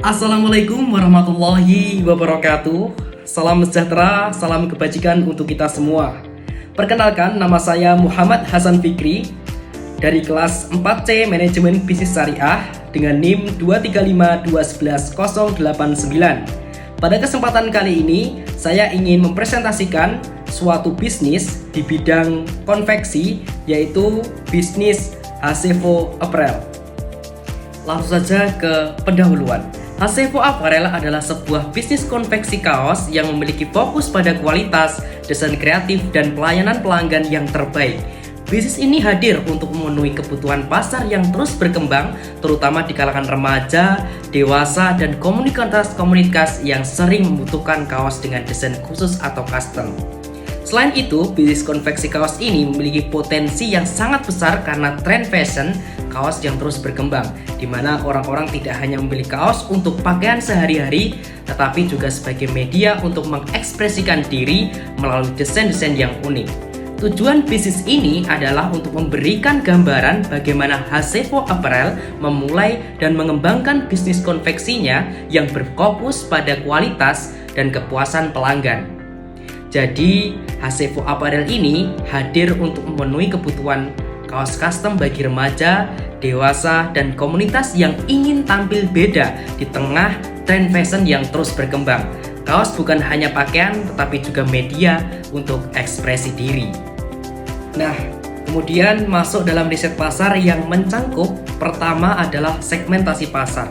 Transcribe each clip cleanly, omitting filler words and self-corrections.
Assalamualaikum warahmatullahi wabarakatuh. Salam sejahtera, salam kebajikan untuk kita semua. Perkenalkan, nama saya Muhammad Hasan Fikri dari kelas 4C Manajemen Bisnis Syariah dengan NIM 235211089. Pada kesempatan kali ini, saya ingin mempresentasikan suatu bisnis di bidang konveksi, yaitu bisnis Hasevo Apparel. Langsung saja ke pendahuluan. Hasevo Apparel adalah sebuah bisnis konveksi kaos yang memiliki fokus pada kualitas, desain kreatif, dan pelayanan pelanggan yang terbaik. Bisnis ini hadir untuk memenuhi kebutuhan pasar yang terus berkembang, terutama di kalangan remaja, dewasa, dan komunitas yang sering membutuhkan kaos dengan desain khusus atau custom. Selain itu, bisnis konveksi kaos ini memiliki potensi yang sangat besar karena tren fashion kaos yang terus berkembang, di mana orang-orang tidak hanya membeli kaos untuk pakaian sehari-hari, tetapi juga sebagai media untuk mengekspresikan diri melalui desain-desain yang unik. Tujuan bisnis ini adalah untuk memberikan gambaran bagaimana Hasevo Apparel memulai dan mengembangkan bisnis konveksinya yang berfokus pada kualitas dan kepuasan pelanggan. Jadi, Hasevo Apparel ini hadir untuk memenuhi kebutuhan kaos custom bagi remaja, dewasa, dan komunitas yang ingin tampil beda di tengah tren fashion yang terus berkembang. Kaos bukan hanya pakaian, tetapi juga media untuk ekspresi diri. Nah, kemudian masuk dalam riset pasar yang mencangkup, pertama adalah segmentasi pasar.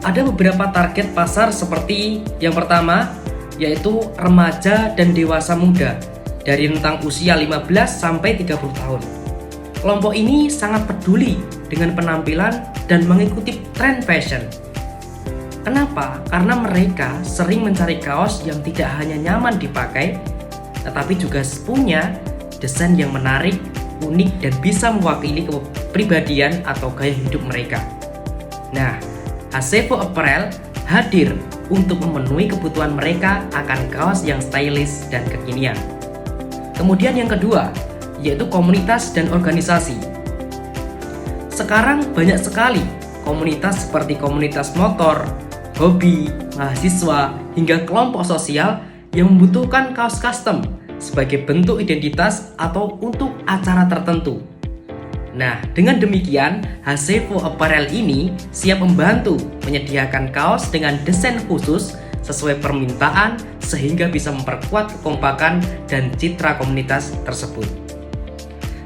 Ada beberapa target pasar seperti yang pertama, yaitu remaja dan dewasa muda dari rentang usia 15 sampai 30 tahun. Kelompok ini sangat peduli dengan penampilan dan mengikuti tren fashion. Kenapa? Karena mereka sering mencari kaos yang tidak hanya nyaman dipakai, tetapi juga punya desain yang menarik, unik, dan bisa mewakili kepribadian atau gaya hidup mereka. Nah, Hasevo Apparel hadir untuk memenuhi kebutuhan mereka akan kaos yang stylish dan kekinian. Kemudian yang kedua, yaitu komunitas dan organisasi. Sekarang banyak sekali komunitas seperti komunitas motor, hobi, mahasiswa, hingga kelompok sosial yang membutuhkan kaos custom sebagai bentuk identitas atau untuk acara tertentu. Nah, dengan demikian, Hasevo Apparel ini siap membantu menyediakan kaos dengan desain khusus sesuai permintaan sehingga bisa memperkuat kekompakan dan citra komunitas tersebut.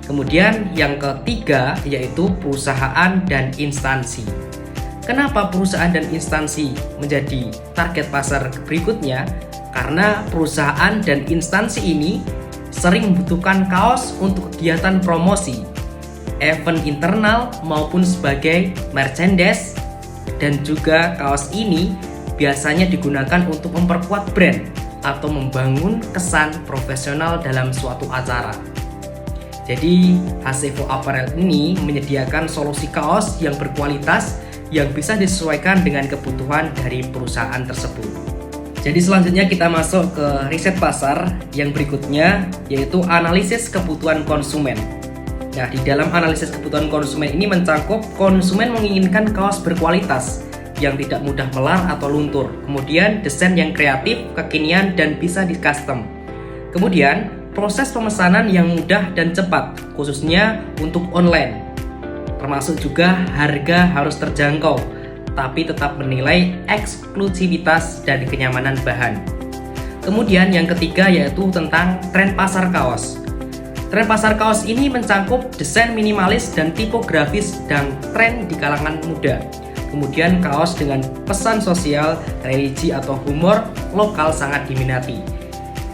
Kemudian yang ketiga yaitu perusahaan dan instansi. Kenapa perusahaan dan instansi menjadi target pasar berikutnya? Karena perusahaan dan instansi ini sering membutuhkan kaos untuk kegiatan promosi, event internal maupun sebagai merchandise, dan juga kaos ini biasanya digunakan untuk memperkuat brand atau membangun kesan profesional dalam suatu acara. Jadi, Hasevo Apparel ini menyediakan solusi kaos yang berkualitas yang bisa disesuaikan dengan kebutuhan dari perusahaan tersebut. Jadi selanjutnya kita masuk ke riset pasar yang berikutnya, yaitu analisis kebutuhan konsumen. Nah, di dalam analisis kebutuhan konsumen ini mencangkup konsumen menginginkan kaos berkualitas yang tidak mudah melar atau luntur. Kemudian desain yang kreatif, kekinian, dan bisa di custom. Kemudian proses pemesanan yang mudah dan cepat, khususnya untuk online. Termasuk juga harga harus terjangkau, tapi tetap menilai eksklusivitas dan kenyamanan bahan. Kemudian yang ketiga yaitu tentang tren pasar kaos. Tren pasar kaos ini mencangkup desain minimalis dan tipografis dan tren di kalangan muda. Kemudian kaos dengan pesan sosial, religi atau humor lokal sangat diminati.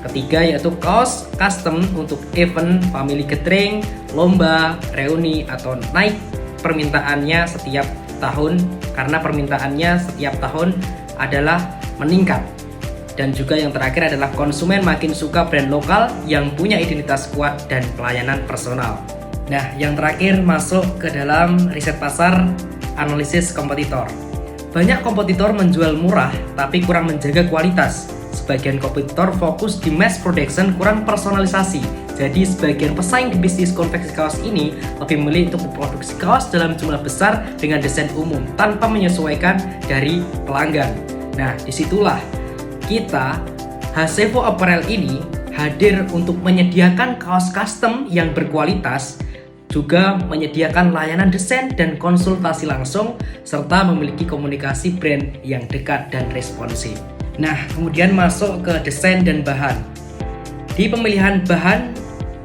Ketiga yaitu kaos custom untuk event, family gathering, lomba, reuni, atau naik permintaannya setiap tahun karena permintaannya setiap tahun adalah meningkat. Dan juga yang terakhir adalah konsumen makin suka brand lokal yang punya identitas kuat dan pelayanan personal. Nah, yang terakhir masuk ke dalam riset pasar, analisis kompetitor. Banyak kompetitor menjual murah tapi kurang menjaga kualitas. Sebagian kompetitor fokus di mass production, kurang personalisasi, Jadi sebagian pesaing di bisnis konveksi kaos ini lebih memilih untuk memproduksi kaos dalam jumlah besar dengan desain umum tanpa menyesuaikan dari pelanggan. Nah, disitulah kita Hasevo Apparel ini hadir untuk menyediakan kaos custom yang berkualitas, juga menyediakan layanan desain dan konsultasi langsung, serta memiliki komunikasi brand yang dekat dan responsif. Nah, kemudian masuk ke desain dan bahan. Di pemilihan bahan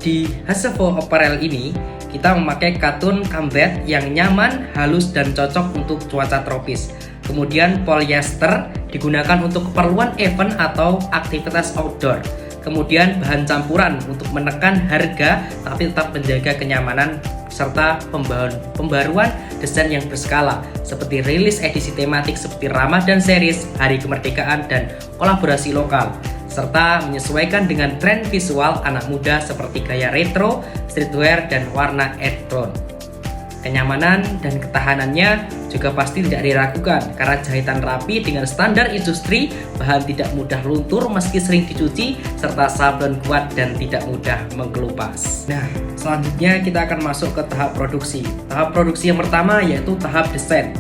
di Hasevo Apparel ini, kita memakai katun kambat yang nyaman, halus, dan cocok untuk cuaca tropis. Kemudian polyester digunakan untuk keperluan event atau aktivitas outdoor. Kemudian bahan campuran untuk menekan harga tapi tetap menjaga kenyamanan, serta pembaruan desain yang berskala seperti rilis edisi tematik seperti Ramadan Series, Hari Kemerdekaan, dan kolaborasi lokal, serta menyesuaikan dengan tren visual anak muda seperti gaya retro, streetwear, dan warna earth tone. Kenyamanan dan ketahanannya juga pasti tidak diragukan karena jahitan rapi dengan standar industri, bahan tidak mudah luntur meski sering dicuci, serta sablon kuat dan tidak mudah mengelupas. Nah, selanjutnya kita akan masuk ke tahap produksi. Tahap produksi yang pertama yaitu tahap desain.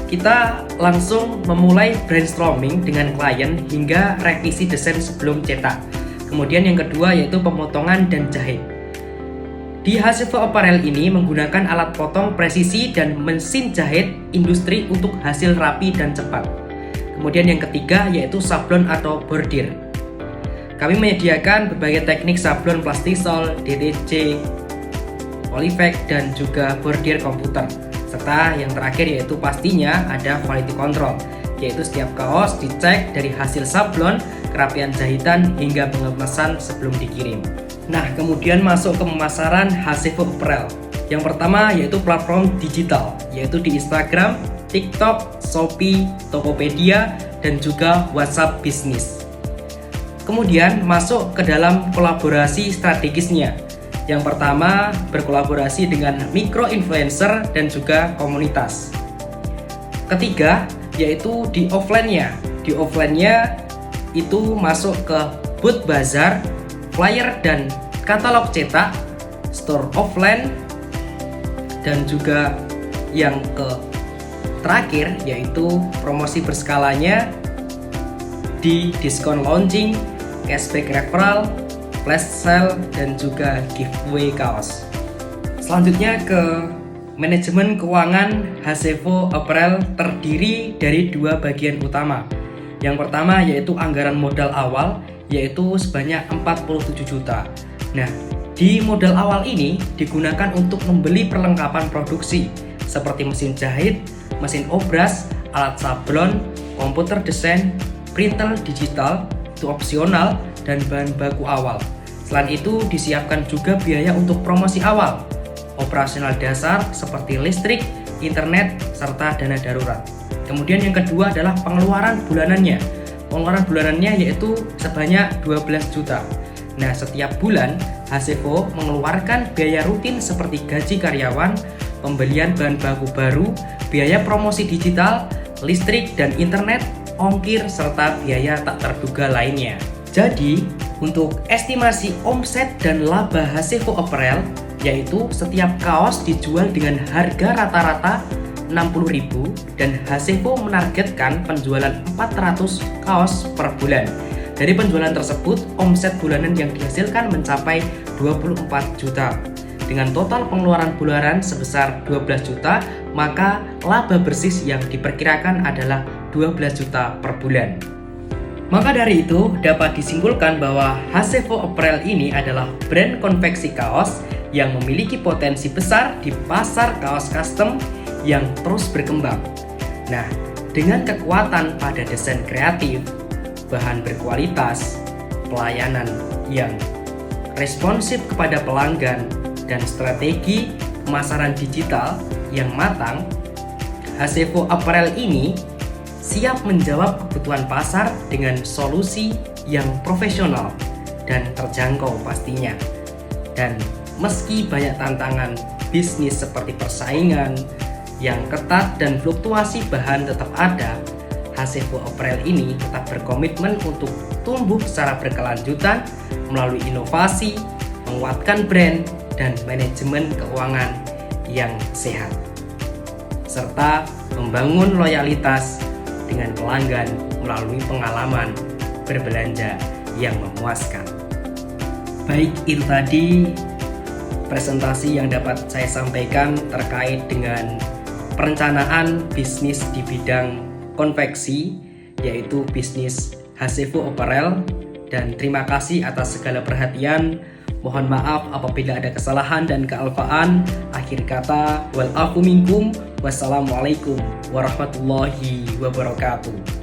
Kita langsung memulai brainstorming dengan klien hingga revisi desain sebelum cetak. Kemudian yang kedua yaitu pemotongan dan jahit. Di Hasevo Apparel ini menggunakan alat potong presisi dan mesin jahit industri untuk hasil rapi dan cepat. Kemudian yang ketiga yaitu sablon atau bordir. Kami menyediakan berbagai teknik sablon plastisol, DTC, Polyflex, dan juga bordir komputer. Serta yang terakhir yaitu pastinya ada quality control, yaitu setiap kaos dicek dari hasil sablon, kerapian jahitan, hingga pengemesan sebelum dikirim. Nah, kemudian masuk ke pemasaran Hasevo Apparel. Yang pertama yaitu platform digital, yaitu di Instagram, TikTok, Shopee, Tokopedia, dan juga WhatsApp Business. Kemudian masuk ke dalam kolaborasi strategisnya. Yang pertama berkolaborasi dengan micro influencer dan juga komunitas. Ketiga yaitu di offline-nya. Di offline-nya itu masuk ke booth bazar, flyer dan katalog cetak, store offline, dan juga yang terakhir yaitu promosi berskalanya di diskon launching, cashback referral, flash sale, dan juga giveaway kaos. Selanjutnya ke manajemen keuangan Hasevo Apparel terdiri dari dua bagian utama. Yang pertama yaitu anggaran modal awal, yaitu sebanyak 47 juta. Nah, di modal awal ini digunakan untuk membeli perlengkapan produksi seperti mesin jahit, mesin obras, alat sablon, komputer desain, printer digital, itu opsional, dan bahan baku awal. Selain itu disiapkan juga biaya untuk promosi awal, operasional dasar seperti listrik, internet, serta dana darurat. Kemudian yang kedua adalah pengeluaran bulanannya. Pengeluaran bulanannya yaitu sebanyak 12 juta. Nah, setiap bulan Hasevo mengeluarkan biaya rutin seperti gaji karyawan, pembelian bahan baku baru, biaya promosi digital, listrik dan internet, ongkir, serta biaya tak terduga lainnya. Jadi, untuk estimasi omset dan laba Hasevo Apparel, yaitu setiap kaos dijual dengan harga rata-rata 60.000 dan Hasevo menargetkan penjualan 400 kaos per bulan. Dari penjualan tersebut, omset bulanan yang dihasilkan mencapai 24 juta. Dengan total pengeluaran bulanan sebesar 12 juta, maka laba bersih yang diperkirakan adalah 12 juta per bulan. Maka dari itu, dapat disimpulkan bahwa Hasevo Apparel ini adalah brand konveksi kaos yang memiliki potensi besar di pasar kaos custom yang terus berkembang. Nah, dengan kekuatan pada desain kreatif, bahan berkualitas, pelayanan yang responsif kepada pelanggan, dan strategi pemasaran digital yang matang, Hasevo Apparel ini siap menjawab kebutuhan pasar dengan solusi yang profesional dan terjangkau pastinya. Dan meski banyak tantangan bisnis seperti persaingan yang ketat dan fluktuasi bahan tetap ada, Hasevo Apparel ini tetap berkomitmen untuk tumbuh secara berkelanjutan melalui inovasi, menguatkan brand dan manajemen keuangan yang sehat, serta membangun loyalitas dengan pelanggan melalui pengalaman berbelanja yang memuaskan. Baik, itu tadi presentasi yang dapat saya sampaikan terkait dengan perencanaan bisnis di bidang konveksi, yaitu bisnis Hasefu Apparel. Dan terima kasih atas segala perhatian. Mohon maaf apabila ada kesalahan dan kealfaan. Akhir kata, wal afu minkum. Wassalamualaikum warahmatullahi wabarakatuh.